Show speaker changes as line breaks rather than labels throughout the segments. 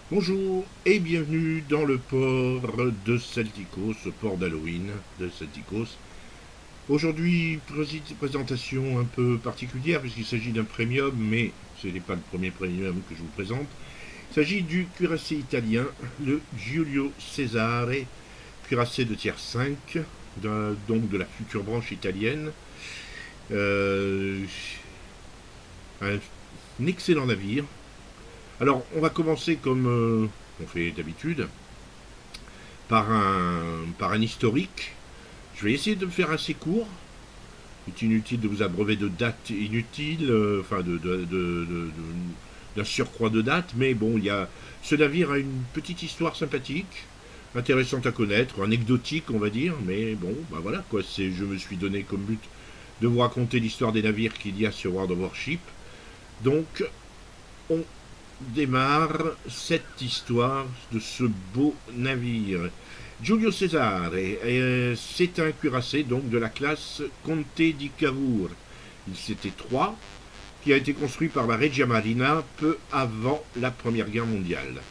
Bonjour et bienvenue dans le port de Celticos, ce port d'Halloween de Celticos. Aujourd'hui, présentation un peu particulière puisqu'il s'agit d'un premium, mais ce n'est pas le premier premium que je vous présente. Il s'agit du cuirassé italien, le Giulio Cesare, cuirassé de tiers 5, donc de la future branche italienne. Euh, un, un excellent navire. Alors, on va commencer comme on fait d'habitude, par un historique. Je vais essayer de me faire assez court. Il est inutile de vous abreuver de dates inutiles, enfin d'un surcroît de dates, mais bon, ce navire a une petite histoire sympathique, intéressante à connaître, anecdotique on va dire, mais bon, bah voilà quoi, je me suis donné comme but de vous raconter l'histoire des navires qu'il y a sur World of Warship. Donc, on démarre cette histoire de ce beau navire. Giulio Cesare, c'est un cuirassé donc de la classe Conte di Cavour. Il s'était trois, qui a été construit par la Regia Marina peu avant la Première Guerre mondiale.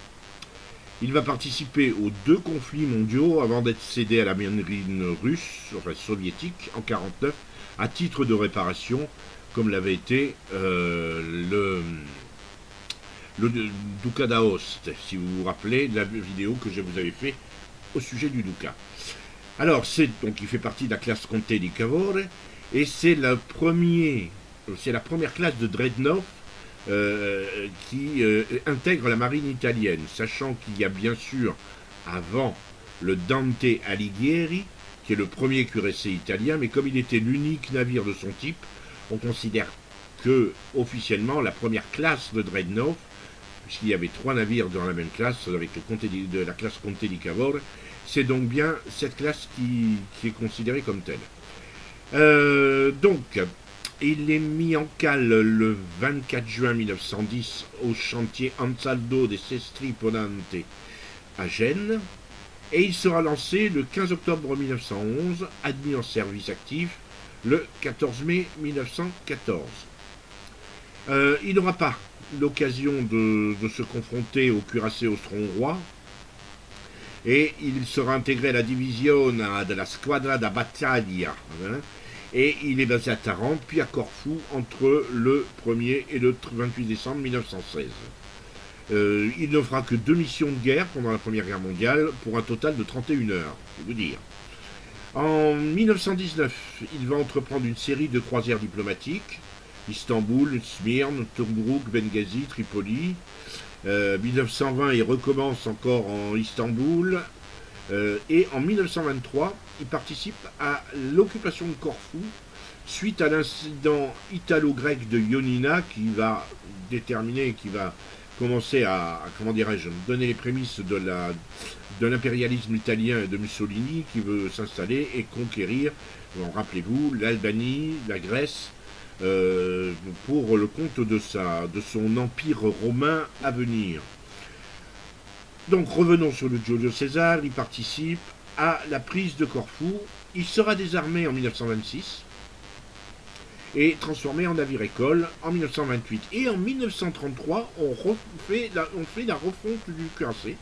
Il va participer aux deux conflits mondiaux avant d'être cédé à la marine russe, enfin soviétique, en 1949, à titre de réparation, comme l'avait été le Duca d'Aoste, si vous vous rappelez de la vidéo que je vous avais fait au sujet du Duca. Alors, donc il fait partie de la classe Conte di Cavour, et c'est la première classe de Dreadnought qui intègre la marine italienne, sachant qu'il y a bien sûr, avant, le Dante Alighieri, qui est le premier cuirassé italien, mais comme il était l'unique navire de son type, on considère que, officiellement, la première classe de Dreadnought, puisqu'il y avait trois navires dans la même classe, avec la classe Conte di Cavour, c'est donc bien cette classe qui est considérée comme telle. Donc, il est mis en cale le 24 juin 1910 au chantier Ansaldo de Sestri Ponente à Gênes, et il sera lancé le 15 octobre 1911, admis en service actif le 14 mai 1914. Il n'aura pas l'occasion de se confronter au cuirassé austro-hongrois, et il sera intégré à la division de la Squadra da Battaglia, hein, et il est basé à Tarente puis à Corfou entre le 1er et le 28 décembre 1916. Il ne fera que 2 missions de guerre pendant la Première Guerre mondiale pour un total de 31 heures, je vous dire. En 1919, il va entreprendre une série de croisières diplomatiques: Istanbul, Smyrne, Tobruk, Benghazi, Tripoli. 1920, il recommence encore en Istanbul. Et en 1923, il participe à l'occupation de Corfou suite à l'incident italo-grec de Ioannina qui va déterminer, qui va commencer comment dirais-je, donner les prémices de l'impérialisme italien et de Mussolini qui veut s'installer et conquérir, rappelez-vous, l'Albanie, la Grèce, pour le compte de son empire romain à venir. Donc revenons sur le Giulio César, il participe à la prise de Corfou, il sera désarmé en 1926 et transformé en navire-école en 1928. Et en 1933, on fait la refonte du cuirassé,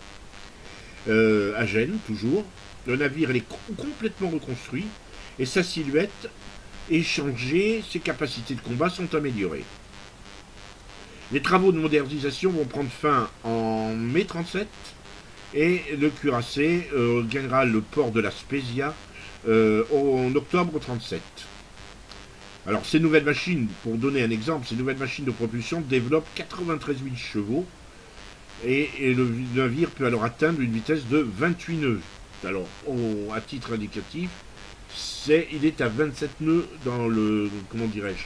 à Gênes toujours. Le navire est complètement reconstruit et sa silhouette est changée, ses capacités de combat sont améliorées. Les travaux de modernisation vont prendre fin en mai 1937 et le cuirassé gagnera le port de la Spezia en octobre 1937. Alors ces nouvelles machines, pour donner un exemple, ces nouvelles machines de propulsion développent 93 000 chevaux et le navire peut alors atteindre une vitesse de 28 nœuds. Alors, à titre indicatif, il est à 27 nœuds dans le... Comment dirais-je?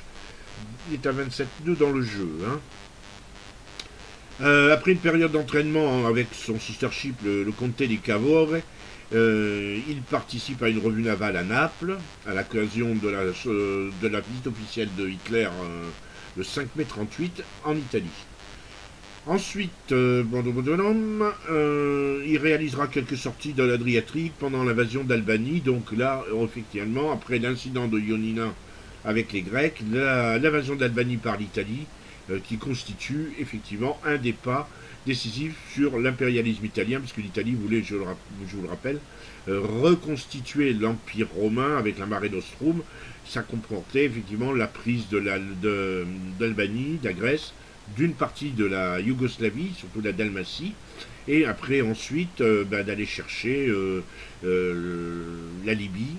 Il est à 27 nœuds dans le jeu. Hein. Après une période d'entraînement avec son sister ship, le Conte di Cavour, il participe à une revue navale à Naples, à l'occasion de la visite officielle de Hitler le 5 mai 1938 en Italie. Ensuite, il réalisera quelques sorties de l'Adriatique pendant l'invasion d'Albanie. Donc là, effectivement, après l'incident de Ioannina avec les Grecs, l'invasion d'Albanie par l'Italie, qui constitue effectivement un des pas décisif sur l'impérialisme italien, puisque l'Italie voulait, je vous le rappelle, reconstituer l'Empire romain avec la Mare Nostrum. Ça comportait effectivement la prise d'Albanie, de la Grèce, d'une partie de la Yougoslavie, surtout la Dalmatie, et après ensuite d'aller chercher la Libye,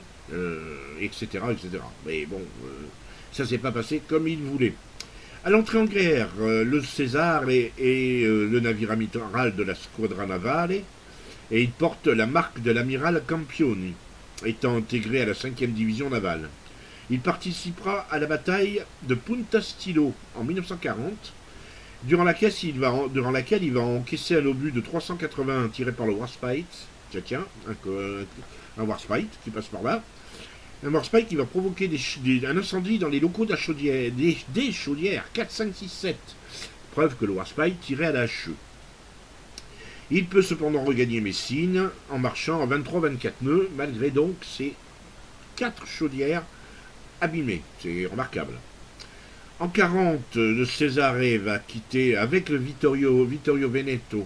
etc., etc. Mais bon, ça s'est pas passé comme il voulait. À l'entrée en guerre, le César est le navire amiral de la squadra navale, et il porte la marque de l'amiral Campioni, étant intégré à la 5e division navale. Il participera à la bataille de Punta Stillo en 1940, durant laquelle il va encaisser un obus de 380 tiré par le Warspite. Tiens, un Warspite qui passe par là. Un Warspite qui va provoquer un incendie dans les locaux des chaudières 4, 5, 6, 7. Preuve que le Warspite tirait à la HE. Il peut cependant regagner Messine en marchant à 23-24 nœuds, malgré donc ses 4 chaudières abîmées. C'est remarquable. En 40, le Cesare va quitter, avec le Vittorio Veneto,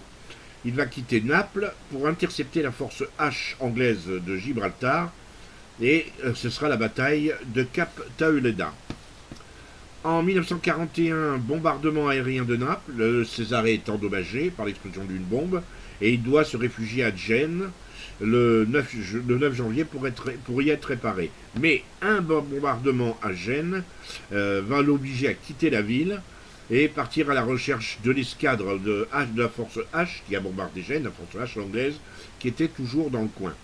il va quitter Naples pour intercepter la force H anglaise de Gibraltar, et ce sera la bataille de Cap Tauleda. En 1941, bombardement aérien de Naples, le Cesare est endommagé par l'explosion d'une bombe, et il doit se réfugier à Gênes le 9 janvier pour y être réparé. Mais un bombardement à Gênes va l'obliger à quitter la ville et partir à la recherche de l'escadre de la force H qui a bombardé Gênes, la force H anglaise, qui était toujours dans le coin.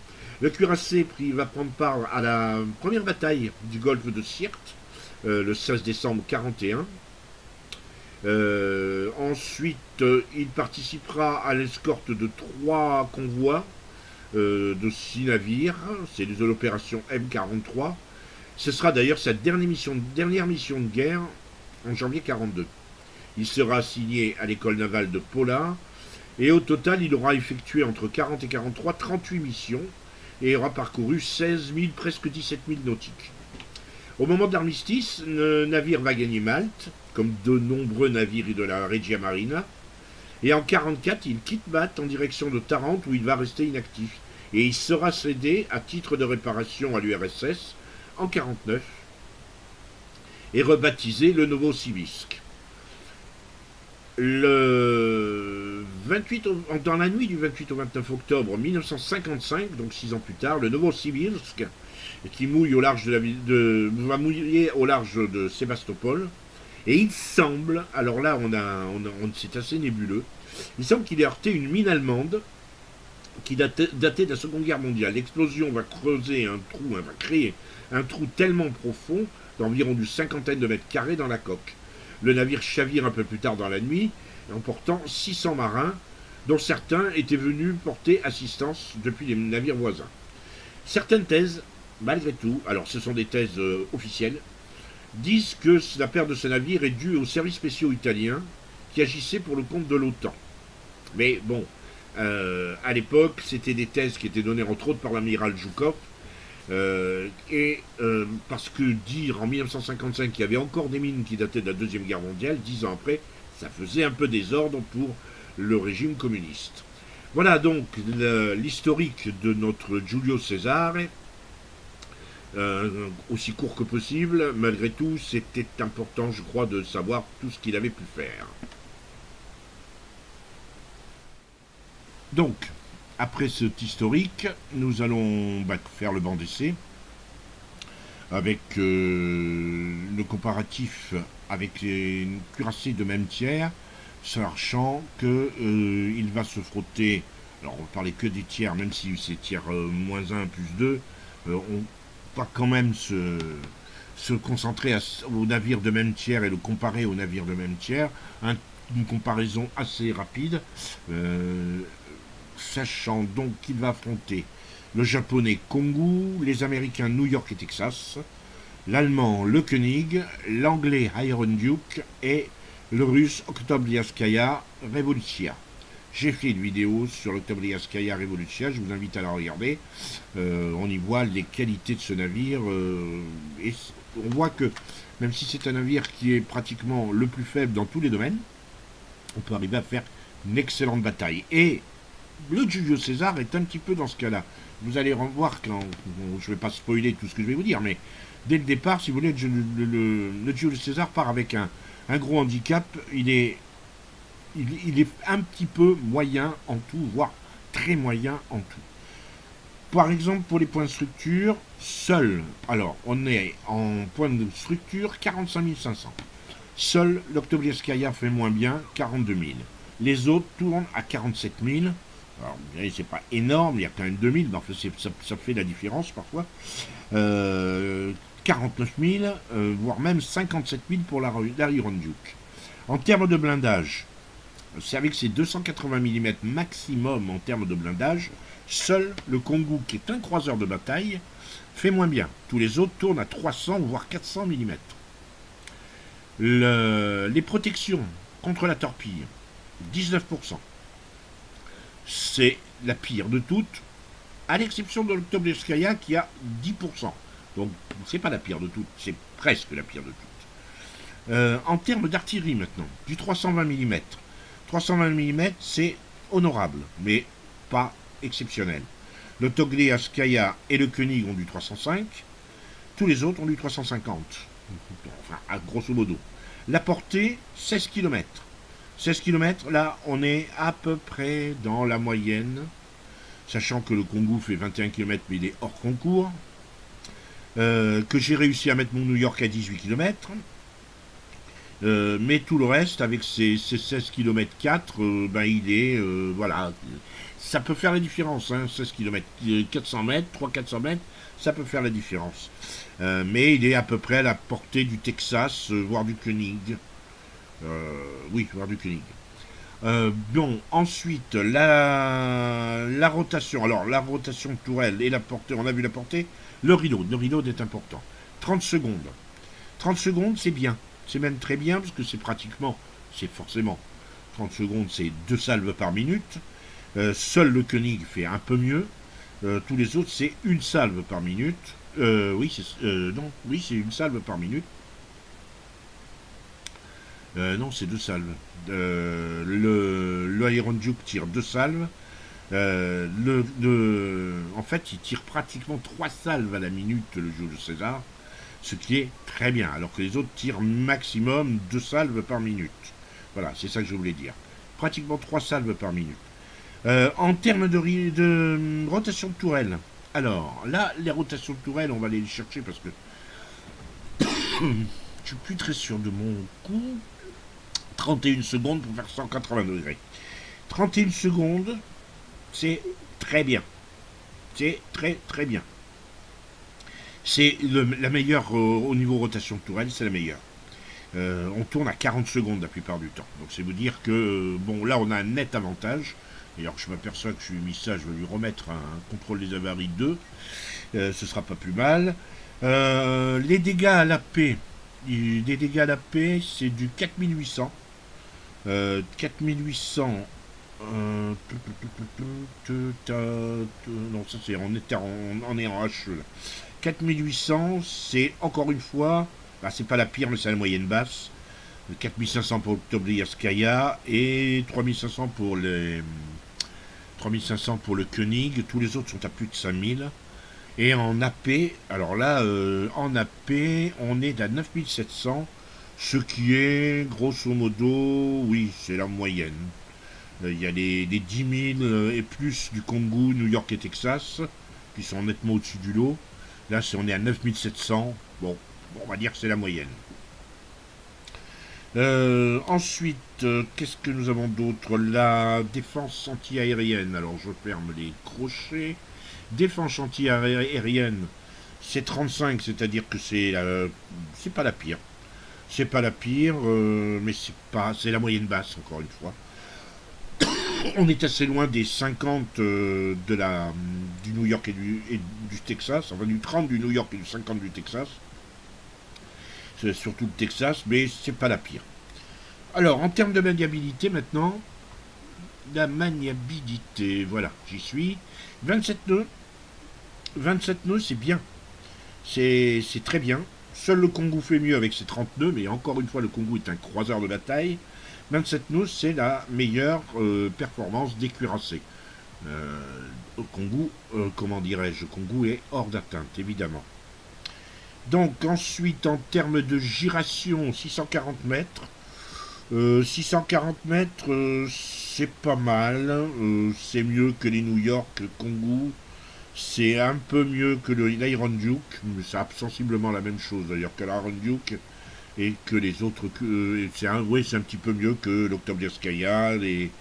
Le cuirassé va prendre part à la première bataille du golfe de Sirte, le 16 décembre 1941. Ensuite, il participera à l'escorte de 3 convois de 6 navires. C'est de l'opération M43. Ce sera d'ailleurs sa dernière mission de guerre en janvier 1942. Il sera assigné à l'école navale de Pola, et au total, il aura effectué entre 40 et 43 38 missions, et aura parcouru 16 000, presque 17 000 nautiques. Au moment de l'armistice, le navire va gagner Malte, comme de nombreux navires de la Regia Marina, et en 1944, il quitte Malte en direction de Tarente, où il va rester inactif, et il sera cédé à titre de réparation à l'URSS en 1949, et rebaptisé le Novosibirsk. Dans la nuit du 28 au 29 octobre 1955, donc 6 ans plus tard, le Novosibirsk, qui mouille au large va mouiller au large de Sébastopol, et il semble, alors là c'est assez nébuleux, il semble qu'il ait heurté une mine allemande qui datait de la Seconde Guerre mondiale. L'explosion va créer un trou tellement profond d'environ d'une cinquantaine de mètres carrés dans la coque. Le navire chavire un peu plus tard dans la nuit, emportant 600 marins, dont certains étaient venus porter assistance depuis les navires voisins. Certaines thèses, malgré tout, alors ce sont des thèses officielles, disent que la perte de ce navire est due aux services spéciaux italiens qui agissaient pour le compte de l'OTAN. Mais bon, à l'époque, c'était des thèses qui étaient données entre autres par l'amiral Zhukov, parce que dire en 1955 qu'il y avait encore des mines qui dataient de la Deuxième Guerre mondiale, 10 ans après, ça faisait un peu désordre pour le régime communiste. Voilà donc l'historique de notre Giulio Cesare, aussi court que possible. Malgré tout, c'était important, je crois, de savoir tout ce qu'il avait pu faire. Donc, après cet historique, nous allons faire le banc d'essai avec le comparatif avec les cuirassés de même tiers, sachant qu'il va se frotter, alors on ne parlait que des tiers, même si c'est tiers moins 1 plus 2, on va quand même se concentrer aux navires de même tiers et le comparer aux navires de même tiers, une comparaison assez rapide, sachant donc qu'il va affronter le japonais Kongu, les américains New York et Texas, l'allemand le König, l'anglais Iron Duke et le russe Oktobliaskaya Revolutia. J'ai fait une vidéo sur l'Oktobliaskaya Revolutia, je vous invite à la regarder. On y voit les qualités de ce navire, et on voit que même si c'est un navire qui est pratiquement le plus faible dans tous les domaines, on peut arriver à faire Une excellente bataille. Et le Giulio César est un petit peu dans ce cas-là. Vous allez revoir quand. Bon, je ne vais pas spoiler tout ce que je vais vous dire, mais dès le départ, si vous voulez, le Giulio César part avec un gros handicap. Il est un petit peu moyen en tout, voire très moyen en tout. Par exemple, pour les points de structure, seul, alors on est en point de structure 45 500. Seul l'Octoblieskaya fait moins bien, 42 000. Les autres tournent à 47 000. Alors, vous voyez, c'est pas énorme, il y a quand même 2 000, mais enfin, ça fait la différence parfois. 49 000, voire même 57 000 pour l'Iron Duke. En termes de blindage, c'est avec ses 280 mm maximum en termes de blindage, seul le Kongu, qui est un croiseur de bataille, fait moins bien. Tous les autres tournent à 300 voire 400 mm. Les protections contre la torpille, 19%. C'est la pire de toutes, à l'exception de l'Octoblieskaya qui a 10%. Donc c'est pas la pire de toutes, c'est presque la pire de toutes. En termes d'artillerie maintenant, du 320 mm. 320 mm, c'est honorable, mais pas exceptionnel. Le Togliaskaya et le Koenig ont du 305, tous les autres ont du 350. Enfin, à grosso modo. La portée, 16 km. 16 km, là, on est à peu près dans la moyenne, sachant que le Kongu fait 21 km, mais il est hors concours, que j'ai réussi à mettre mon New York à 18 km. Mais tout le reste, avec ses 16 km 4, ben il est, voilà, ça peut faire la différence, hein, 16 km, 400 mètres, 300-400 mètres, ça peut faire la différence. Mais il est à peu près à la portée du Texas, voire du Koenig. Oui, voire du Koenig. Bon, ensuite, la rotation. Alors, la rotation de tourelle et la portée, on a vu la portée. Le reload est important. 30 secondes. 30 secondes, c'est bien. C'est même très bien, parce que c'est pratiquement, c'est forcément, 30 secondes, c'est 2 salves par minute. Seul le Koenig fait un peu mieux. Tous les autres, c'est une salve par minute. Oui, c'est une salve par minute. Non, c'est 2 salves. Le Iron Duke tire 2 salves. En fait, il tire pratiquement 3 salves à la minute, le Giulio César, ce qui est très bien, alors que les autres tirent maximum 2 salves par minute. Voilà, c'est ça que je voulais dire. Pratiquement 3 salves par minute. En termes de rotation de tourelle, alors là, les rotations de tourelle, on va aller les chercher parce que je suis plus très sûr de mon coup. 31 secondes pour faire 180 degrés. 31 secondes, c'est très bien. C'est très très bien. C'est la meilleure au niveau rotation de tourelle, c'est la meilleure. On tourne à 40 secondes la plupart du temps. Donc c'est vous dire que, bon, là on a un net avantage. D'ailleurs, je m'aperçois que je lui ai mis ça, je vais lui remettre un contrôle des avaries 2. Ce sera pas plus mal. Les dégâts à la paix, c'est du 4800. 4800. Non, ça c'est on est en HE là. 4800, c'est encore une fois, bah, c'est pas la pire, mais c'est la moyenne basse. 4500 pour Tobliaskaya et 3500 pour les 3500 pour le Koenig. Tous les autres sont à plus de 5000. Et en AP, alors là, en AP, on est à 9700, ce qui est grosso modo, oui, c'est la moyenne. Il y a les 10 000 et plus du Kongu, New York et Texas, qui sont nettement au-dessus du lot. Là, on est à 9700. Bon, on va dire que c'est la moyenne. Ensuite, qu'est-ce que nous avons d'autre? La défense anti-aérienne. Alors, je ferme les crochets. Défense anti-aérienne, c'est 35, c'est-à-dire que c'est pas la pire. C'est pas la pire, mais c'est la moyenne basse, encore une fois. On est assez loin des 50 du New York et du Texas, enfin du 30 du New York et du 50 du Texas. C'est surtout le Texas, mais c'est pas la pire. Alors, en termes de maniabilité maintenant, la maniabilité, voilà, j'y suis. 27 nœuds. 27 nœuds, c'est bien. C'est très bien. Seul le Kongu fait mieux avec ses 30 nœuds, mais encore une fois, le Kongu est un croiseur de bataille. 27 nœuds, c'est la meilleure performance des cuirassés. Kongu, comment dirais-je, Kongu est hors d'atteinte, évidemment. Donc ensuite, en termes de giration, 640 mètres. 640 mètres, c'est pas mal. C'est mieux que les New York Kongu. C'est un peu mieux que l'Iron Duke, mais c'est sensiblement la même chose d'ailleurs que l'Iron Duke et que les autres. C'est un petit peu mieux que l'Oktoberskaya, les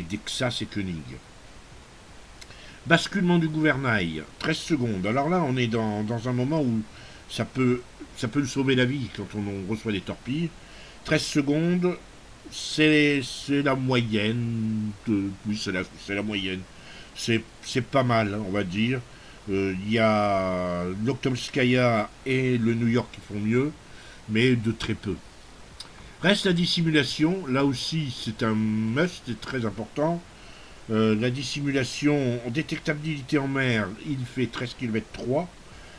Texas et Koenig. Basculement du gouvernail, 13 secondes. Alors là, on est dans un moment où ça peut nous sauver la vie quand on reçoit des torpilles. 13 secondes, c'est la moyenne. Oui, c'est la moyenne. C'est pas mal, on va dire. Il y a l'Oktoberskaya et le New York qui font mieux, mais de très peu. Reste la dissimulation. Là aussi, c'est un must, c'est très important. La dissimulation, détectabilité en mer, il fait 13 km 3,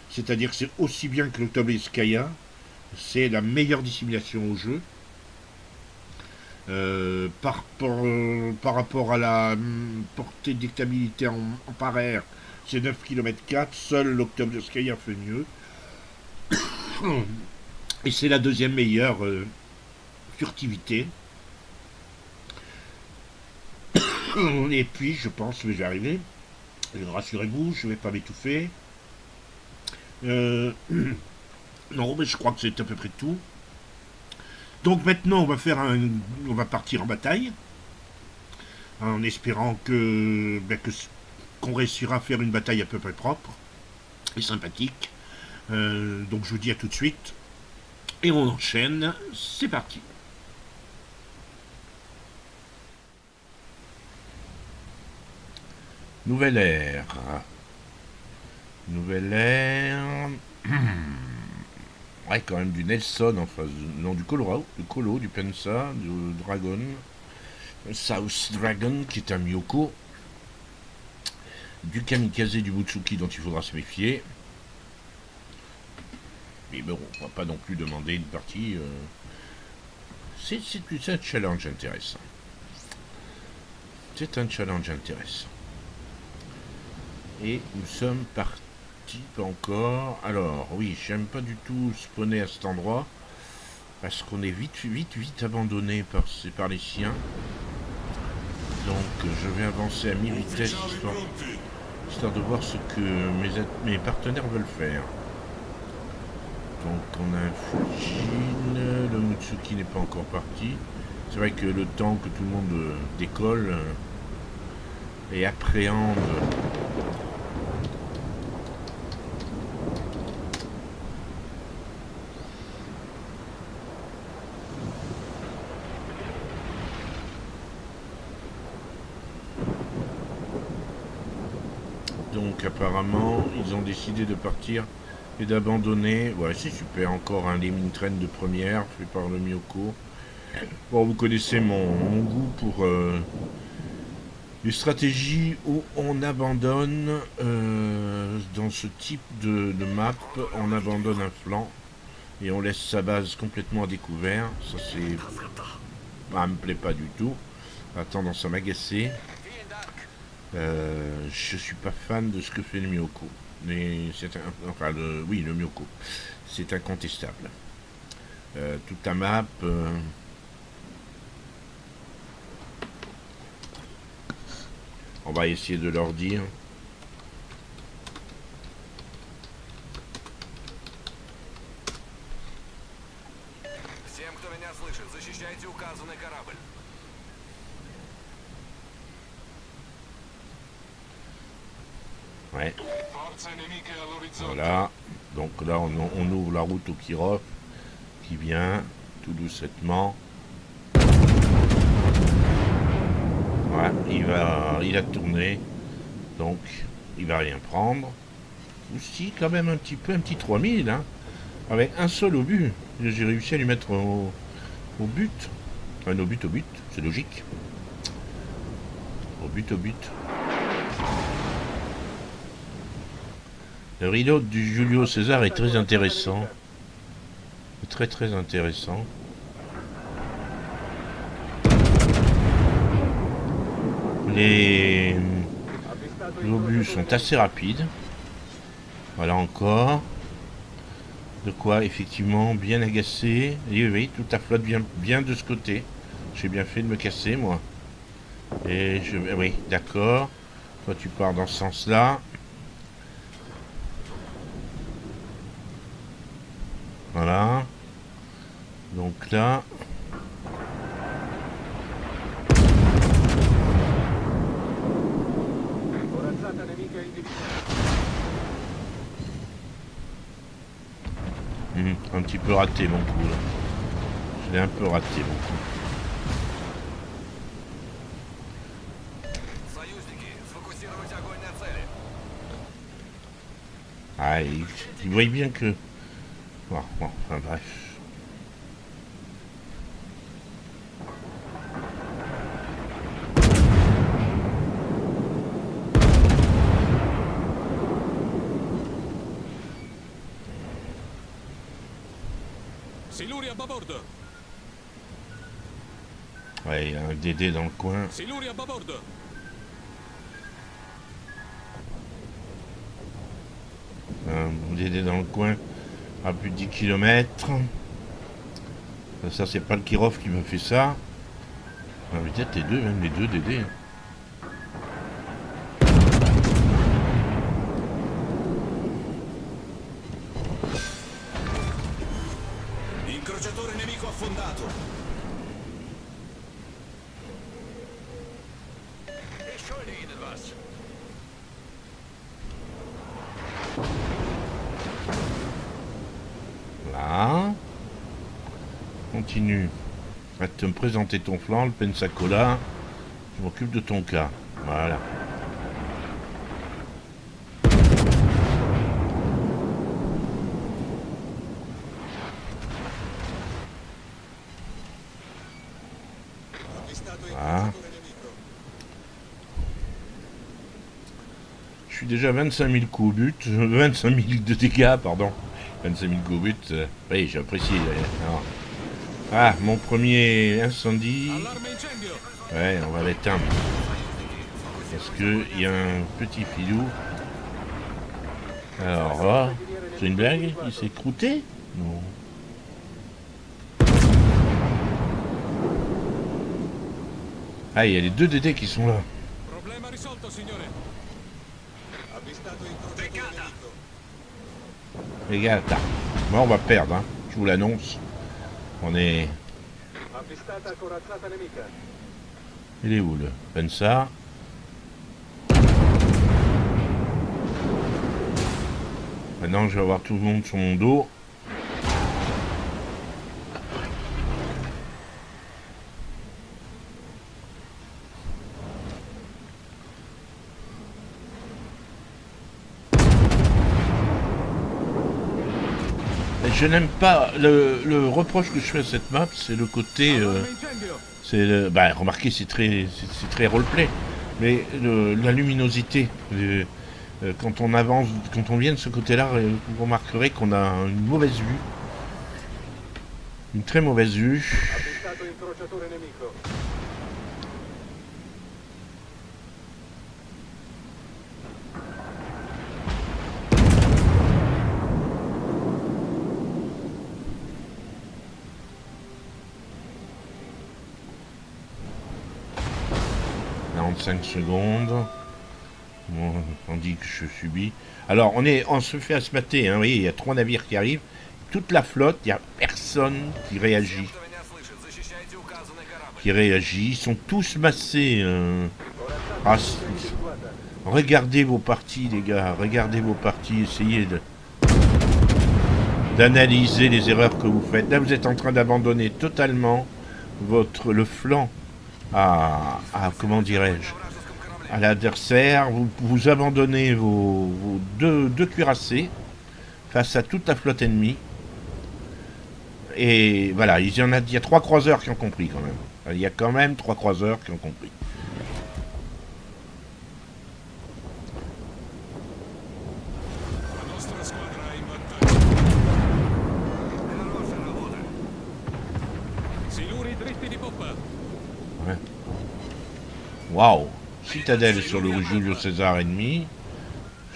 c'est-à-dire que c'est aussi bien que l'Oktoberskaya. C'est la meilleure dissimulation au jeu. Par rapport à la portée de détectabilité en par air, c'est 9 km 4, seul l'Oktoberskaya fait mieux. Et c'est la deuxième meilleure furtivité. Et puis, je pense que je vais arriver. Rassurez-vous, je ne vais pas m'étouffer. Non, mais je crois que c'est à peu près tout. Donc maintenant, on va partir en bataille, en espérant qu'on réussira à faire une bataille à peu près propre et sympathique. Donc je vous dis à tout de suite. Et on enchaîne. C'est parti. Nouvelle ère. Nouvelle ère. Ouais, quand même du Nelson en face. Non, du Colorado, du Colo, du Pensa, du Dragon. South Dragon, qui est un Myoko. Du Kamikaze, du Butsuki, dont il faudra se méfier. Mais bon, on va pas non plus demander une partie. C'est un challenge intéressant. C'est un challenge intéressant. Et nous sommes partis. Pas encore. Alors, oui, j'aime pas du tout spawner à cet endroit. Parce qu'on est vite abandonné par les siens. Donc, je vais avancer à mi-vitesse histoire de voir ce que mes partenaires veulent faire. Donc, on a un Fujin. Le Mutsuki n'est pas encore parti. C'est vrai que le temps que tout le monde décolle et appréhende donc apparemment ils ont décidé de partir et d'abandonner. Ouais, c'est super, encore un Lemming Train de première fait par le Myoko. Bon, vous connaissez mon goût pour les stratégies où on abandonne dans ce type de map, on abandonne un flanc et on laisse sa base complètement à découvert. Ça c'est... Ça me plaît pas du tout. A tendance à m'agacer. Je suis pas fan de ce que fait le Myoko. Mais c'est le Myoko. C'est incontestable. Toute la map... on va essayer de leur dire. Ouais. Voilà. Donc là, on ouvre la route au Kirov qui vient tout doucement. Voilà, il a tourné. Donc, il va rien prendre. Aussi, quand même un petit 3000, hein. Avec un seul obus. J'ai réussi à lui mettre au but. Enfin, au but, c'est logique. Au but. Le reload du Julio César est très intéressant. Très intéressant. Les obus sont assez rapides. Voilà encore. De quoi effectivement bien agacé. Et oui, toute la flotte vient bien de ce côté. J'ai bien fait de me casser moi. Et je... Oui, d'accord. Toi tu pars dans ce sens-là. Voilà. Donc là... un petit peu raté mon coup là. Je l'ai un peu raté mon coup. Ah, il voit bien que... Bon, enfin bref.
Siluri à bâbord.
Ouais, il y a un DD dans le coin.
Siluri à bâbord.
Un DD dans le coin à plus de 10 km. Ça c'est pas le Kirov qui me fait ça. Ah, mais peut-être les deux, même les deux DD.
Incrociatore nemico affondato.
Là. Continue à te me présenter ton flanc, le Pensacola. Je m'occupe de ton cas. Voilà. Voilà. Je suis déjà 25 000 coups au but, 25 000 de dégâts, pardon. 25 000 coups au but. Oui, j'apprécie. Ah, mon premier incendie. Ouais, on va l'éteindre. Parce que il y a un petit filou. Alors là, c'est une blague? Il s'est croûté? Non. Ah, il y a les deux DD qui sont là. Les gars, attends. Moi, on va perdre, hein. Je vous l'annonce. On est... Il est où, le Pensa? Maintenant, je vais avoir tout le monde sur mon dos. Je n'aime pas le reproche que je fais à cette map, c'est le côté, bah remarquez c'est très roleplay, mais la luminosité. Quand on avance, quand on vient de ce côté-là, vous remarquerez qu'on a une mauvaise vue, une très mauvaise vue. Secondes. Bon, on dit que je subis. Alors, on se fait asmater, hein, vous voyez, il y a 3 navires qui arrivent. Toute la flotte, il n'y a personne qui réagit. Ils sont tous massés. Regardez vos parties, les gars. Regardez vos parties. Essayez d'analyser les erreurs que vous faites. Là, vous êtes en train d'abandonner totalement le flanc comment dirais-je, à l'adversaire. Vous abandonnez vos deux cuirassés face à toute la flotte ennemie. Et voilà, il y a 3 croiseurs qui ont compris quand même. Il y a quand même 3 croiseurs qui ont compris. Waouh, citadelle sur le Julio César ennemi.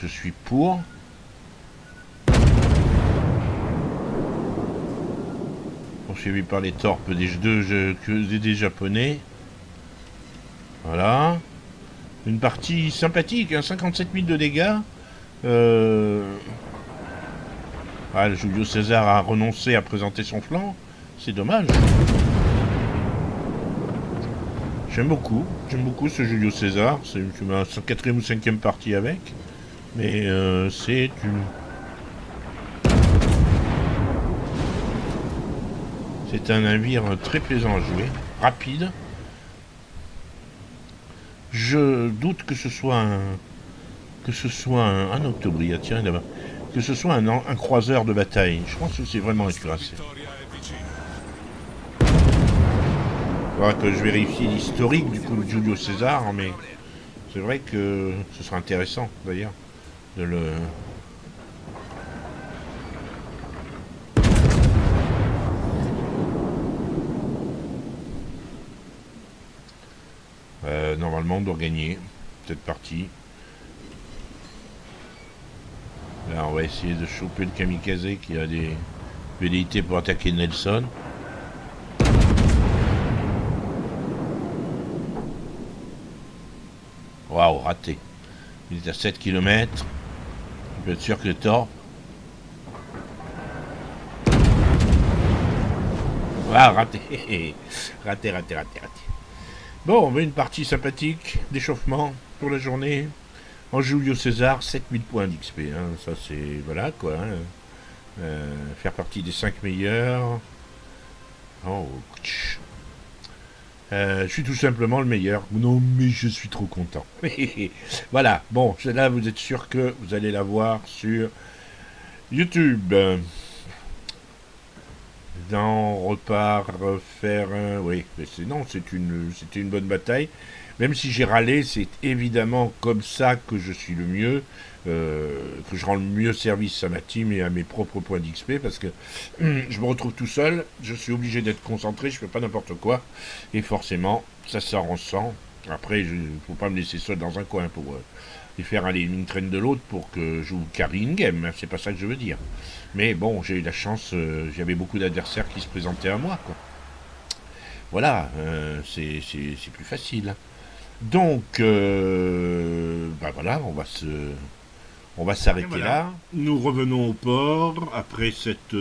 Je suis pour. Poursuivi par les torpes des Japonais. Voilà. Une partie sympathique, hein, 57 000 de dégâts. Ah, le Julio César a renoncé à présenter son flanc. C'est dommage. J'aime beaucoup ce Julio César. C'est ma 4e ou 5e partie avec. Mais c'est un navire très plaisant à jouer, rapide. Je doute que ce soit un octobria, tiens là-bas, que ce soit un croiseur de bataille. Je pense que c'est vraiment un cuirassé. Il faudra que je vérifie l'historique du coup de Julio César, mais c'est vrai que ce sera intéressant d'ailleurs de le... Normalement on doit gagner cette partie. Là on va essayer de choper le kamikaze qui a des velléités pour attaquer Nelson. Waouh, raté. Il est à 7 km. On peut être sûr que le torp. Ah, raté. Raté. Bon, on veut une partie sympathique d'échauffement pour la journée. En Julio César, 7000 points d'XP. Hein. Ça, c'est... Voilà, quoi. Hein. Faire partie des 5 meilleurs. Oh, je suis tout simplement le meilleur. Non, mais je suis trop content. Voilà. Bon, celle-là, vous êtes sûr que vous allez la voir sur YouTube. On repart faire un... Oui, mais c'était une bonne bataille. Même si j'ai râlé, c'est évidemment comme ça que je suis le mieux, que je rends le mieux service à ma team et à mes propres points d'XP, parce que je me retrouve tout seul, je suis obligé d'être concentré, je fais pas n'importe quoi, et forcément, ça sort en sang. Après, il ne faut pas me laisser seul dans un coin pour les faire aller une traîne de l'autre pour que je vous carry une game, hein, c'est pas ça que je veux dire. Mais bon, j'ai eu la chance, j'avais beaucoup d'adversaires qui se présentaient à moi, quoi. Voilà, c'est plus facile. Donc, voilà, on va s'arrêter voilà. Là. Nous revenons au port après cette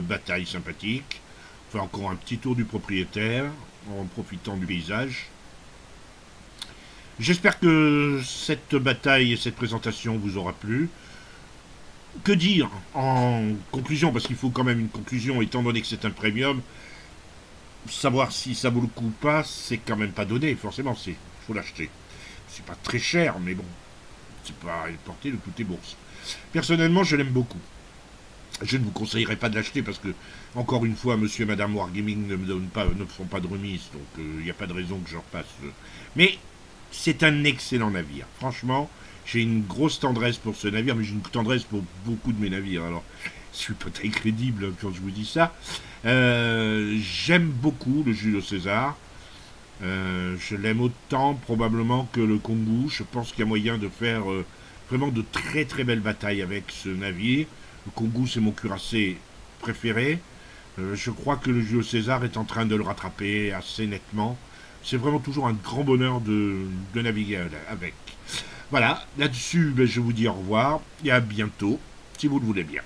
bataille sympathique. On fait encore un petit tour du propriétaire en profitant du paysage. J'espère que cette bataille et cette présentation vous aura plu. Que dire en conclusion, parce qu'il faut quand même une conclusion, étant donné que c'est un premium, savoir si ça vaut le coup ou pas, c'est quand même pas donné, forcément, il faut l'acheter. C'est pas très cher, mais bon, c'est pas à porter de toutes les bourses. Personnellement, je l'aime beaucoup. Je ne vous conseillerais pas de l'acheter parce que, encore une fois, monsieur et madame Wargaming ne font pas de remise, donc il n'y a pas de raison que je repasse. Mais c'est un excellent navire. Franchement, j'ai une grosse tendresse pour ce navire, mais j'ai une tendresse pour beaucoup de mes navires. Alors, je suis pas très crédible quand je vous dis ça. J'aime beaucoup le Julio César. Je l'aime autant probablement que le Kongu. Je pense qu'il y a moyen de faire vraiment de très très belles batailles avec ce navire. Le Kongu, c'est mon cuirassé préféré. Je crois que le Julio César est en train de le rattraper assez nettement. C'est vraiment toujours un grand bonheur de naviguer avec. Voilà, là-dessus, je vous dis au revoir et à bientôt, si vous le voulez bien.